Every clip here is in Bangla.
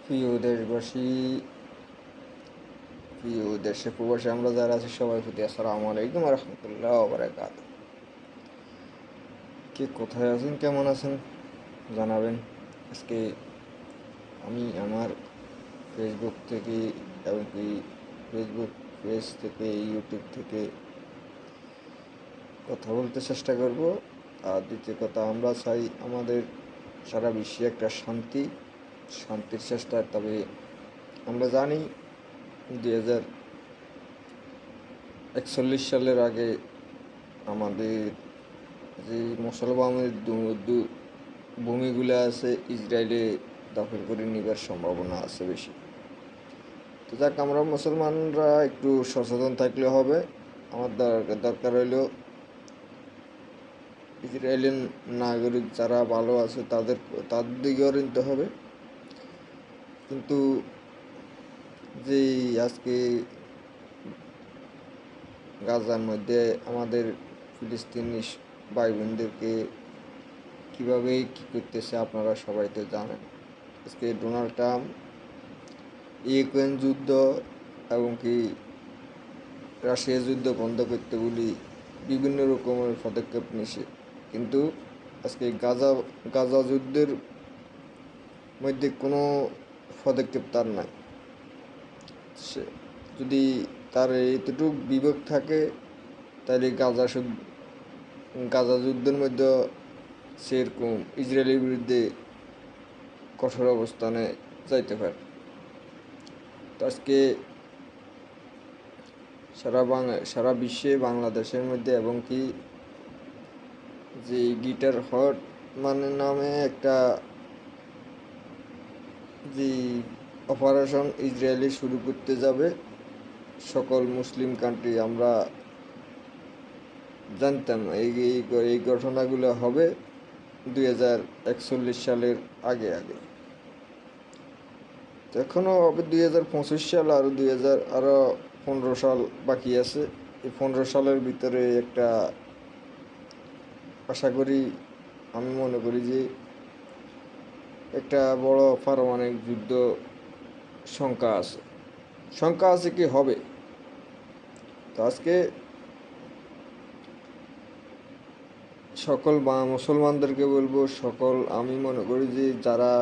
প্রিয় দেশবাসী, প্রিয় দেশে প্রবাসী আমরা যারা আছি সবাই প্রতি আসসালামু আলাইকুম রহমতুল্লাহ বারাকাত। কে কোথায় আছেন, কেমন আছেন জানাবেন। আজকে আমি আমার ফেসবুক থেকে এমনকি ফেসবুক পেজ থেকে ইউটিউব থেকে কথা বলতে চেষ্টা করব। আর দ্বিতীয় কথা, আমরা চাই আমাদের সারা বিশ্বে একটা শান্তির চেষ্টা। তবে আমরা জানি 2041 সালের আগে আমাদের যে মুসলমানের ভূমিগুলো আছে ইসরায়েলে দখল করে নেবার সম্ভাবনা আছে বেশি। তো যাক, আমরা মুসলমানরা একটু সচেতন থাকলে হবে। আমার দরকার হইল ইসরায়েলি নাগরিক যারা ভালো আছে তাদের দিকেও নিতে হবে। কিন্তু যে আজকে গাজার মধ্যে আমাদের ফিলিস্তিনি ভাই বোনদেরকে কীভাবে কী করতেছে আপনারা সবাই তো জানেন। আজকে ডোনাল্ড ট্রাম্প ইউক্রেন যুদ্ধ এবং কি রাশিয়া যুদ্ধ বন্ধ করতে বলি বিভিন্ন রকমের পদক্ষেপ নিছে, কিন্তু আজকে গাজা যুদ্ধের মধ্যে কোনো পদক্ষেপ তার নাই। সে যদি তার এতটুকু বিবেক থাকে তাহলে গাজা যুদ্ধের মধ্যে সেরকম ইসরায়েলের বিরুদ্ধে কঠোর অবস্থানে যাইতে পারে। তো আজকে সারা বিশ্বে বাংলাদেশের মধ্যে এবং কি যে গিটার হট নামে একটা যে অপারেশন ইসরায়েলি শুরু করতে যাবে সকল মুসলিম কান্ট্রি, আমরা জানতাম এই ঘটনাগুলো হবে 2041 সালের আগে। তো এখনও হবে 2025 সাল, আরও 15 সাল বাকি আছে। এই 15 সালের ভিতরে একটা আশা করি, আমি মনে করি যে একটা বড় পারমাণবিক যুদ্ধ শঙ্কা আছে কি হবে। তো আজকে সকল মুসলমানদেরকে বলবো, আমি মনে করি যে যারা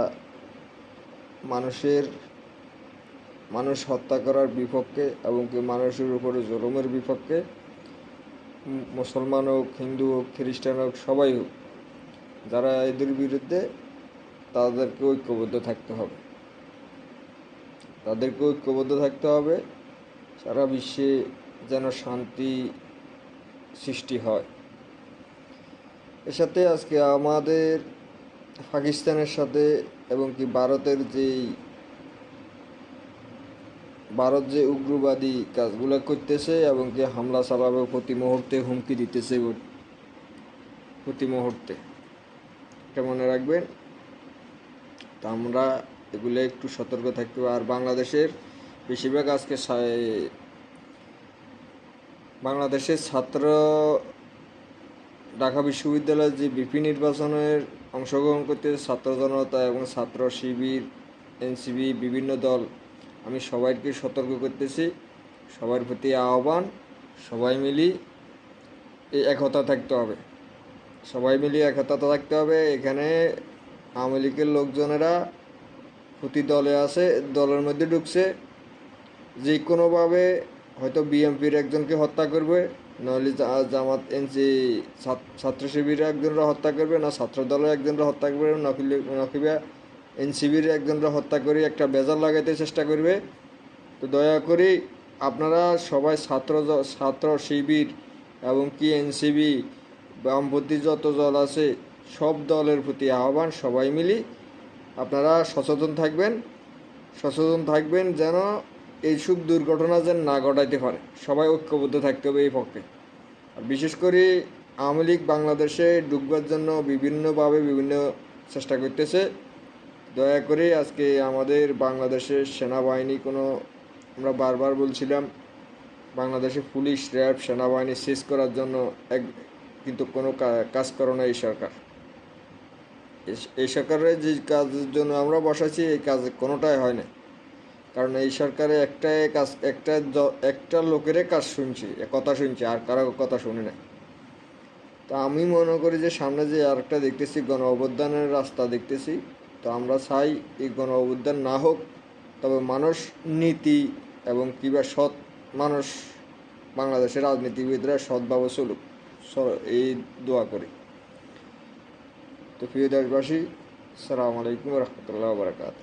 মানুষ হত্যা করার বিপক্ষে এবং কি মানুষের উপরে জুলুমের বিপক্ষে, মুসলমান হোক, হিন্দু হোক, খ্রিস্টান হোক, সবাই হোক, যারা এদের বিরুদ্ধে তাদেরকে ঐক্যবদ্ধ থাকতে হবে। সারা বিশ্বে যেন শান্তি সৃষ্টি হয়। এর সাথে আজকে আমাদের পাকিস্তানের সাথে এবং কি ভারত যে উগ্রবাদী কাজগুলো করতেছে এবং কি হামলা চালাবে প্রতি মুহূর্তে, হুমকি দিতেছে প্রতি মুহূর্তে, এটা মনে রাখবেন। তা আমরা এগুলো একটু সতর্ক থাকতে হবে। আর বাংলাদেশের বেশিরভাগ আজকে বাংলাদেশের ঢাকা বিশ্ববিদ্যালয়ের যে বিপি নির্বাচনের অংশগ্রহণ করতেছে ছাত্র জনতা এবং ছাত্র শিবির, এনসিবি, বিভিন্ন দল, আমি সবাইকে সতর্ক করতেছি, সবার প্রতি আহ্বান, সবাই মিলি একতা থাকতে হবে। এখানে আওয়ামী লীগের লোকজনেরা প্রতি দলে আছে, দলের মধ্যে ঢুকছে, যে কোনোভাবে হয়তো বিএমপির একজনকে হত্যা করবে, নইলে জামাত ছাত্র শিবিরের একজনরা হত্যা করবে, না ছাত্র দলের একজনরা হত্যা করবে, নকিবা এনসিবির একজনরা হত্যা করে একটা বেজার লাগাইতে চেষ্টা করবে। তো দয়া করে আপনারা সবাই ছাত্র শিবির এবং কি এনসিবি, বামপন্থী যত দল আছে সব দলের প্রতি আহ্বান, সবাই মিলি আপনারা সচেতন থাকবেন যেন এইসব দুর্ঘটনা যেন না ঘটাইতে পারে। সবাই ঐক্যবদ্ধ থাকতে হবে এই পক্ষে। আর বিশেষ করে আওয়ামী লীগ বাংলাদেশে ঢুকবার জন্য বিভিন্নভাবে বিভিন্ন চেষ্টা করতেছে। দয়া করে আজকে আমাদের বাংলাদেশের সেনাবাহিনী আমরা বারবার বলছিলাম বাংলাদেশে পুলিশ, র্যাব, সেনাবাহিনী শেষ করার জন্য, কিন্তু কোনো কাজ করে না এই সরকার। এই সরকারের যে কাজের জন্য আমরা বসাইছি এই কাজ কোনোটাই হয় না, কারণ এই সরকারে একটাই কাজ, একটা লোকেরই কাজ শুনছি, কথা শুনছি, আর কারো কথা শুনি না। তো আমি মনে করি যে সামনে যে আরেকটা দেখতেছি গণ অভ্যুত্থানের রাস্তা দেখতেছি, তো আমরা চাই এই গণ অভ্যুত্থান না হোক, তবে মানুষ নীতি এবং কিংবা সৎ মানুষ বাংলাদেশের রাজনীতিবিদরা সৎভাবে চলুক, এই দোয়া করি। তো প্রিয় দেশবাসী, আসসালামু আলাইকুম রহমতুল্লাহ বারকাত।